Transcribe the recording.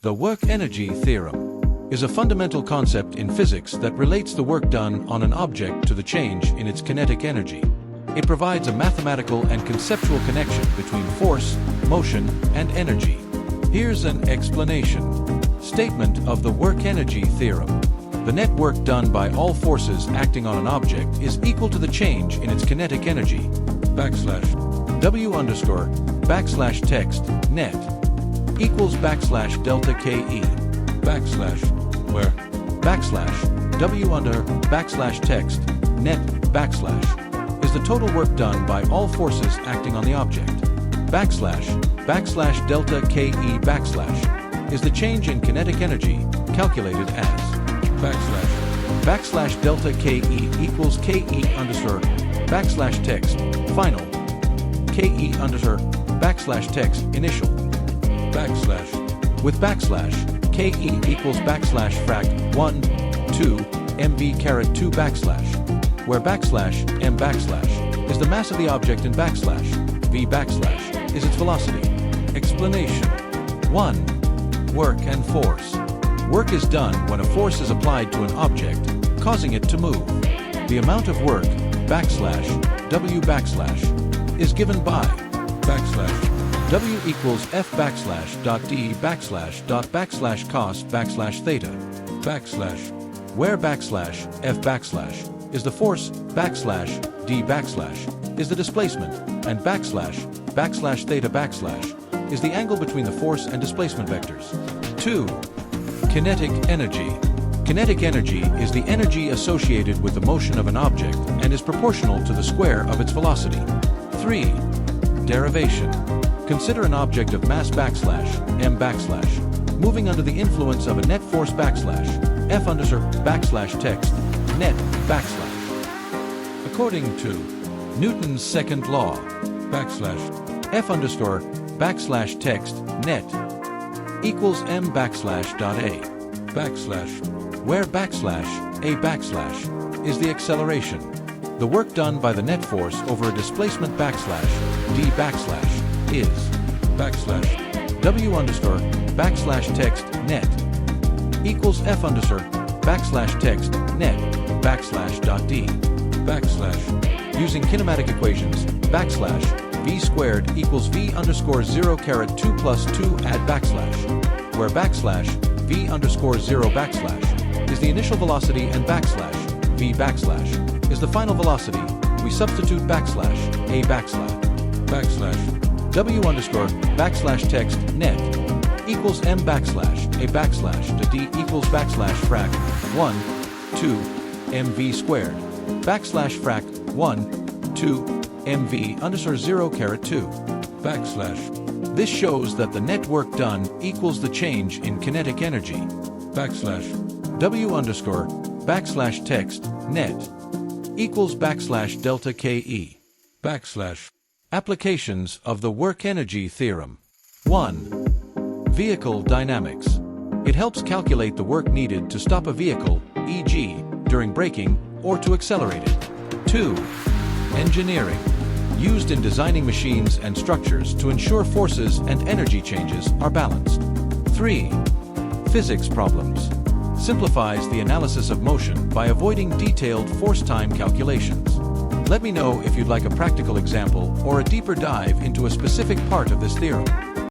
The work-energy theorem is a fundamental concept in physics that relates the work done on an object to the change in its kinetic energy. It provides a mathematical and conceptual connection between force, motion, and energy. Here's an explanation. Statement of the work-energy theorem. The net work done by all forces acting on an object is equal to the change in its kinetic energy. \W_text net equals \delta KE where \W_text net is the total work done by all forces acting on the object. \delta KE is the change in kinetic energy calculated as \delta KE equals KE_text final KE_text initial with KE equals frac 1 2 mv2 where m is the mass of the object and v is its velocity. Explanation. 1. Work and force. Work is done when a force is applied to an object, causing it to move. The amount of work W is given by W equals F \D cos theta where F is the force D is the displacement and theta is the angle between the force and displacement vectors. 2. Kinetic energy. Kinetic energy is the energy associated with the motion of an object and is proportional to the square of its velocity. 3. Derivation. Consider an object of mass m moving under the influence of a net force F_text net According to Newton's second law, F_text net equals m where a is the acceleration. The work done by the net force over a displacement D is W_text net equals F_text net \D using kinematic equations v squared equals v_0 plus 2 add where v_0 is the initial velocity and v is the final velocity. We substitute a W_text net equals m to D equals frac 1 2 mv squared frac 1 2 mv_0 2 This shows that the net work done equals the change in kinetic energy. W_text net equals \delta KE Applications of the work-energy theorem. 1. Vehicle dynamics. It helps calculate the work needed to stop a vehicle, e.g., during braking, or to accelerate it. 2. Engineering. Used in designing machines and structures to ensure forces and energy changes are balanced. 3. Physics problems. Simplifies the analysis of motion by avoiding detailed force-time calculations. Let me know if you'd like a practical example or a deeper dive into a specific part of this theorem.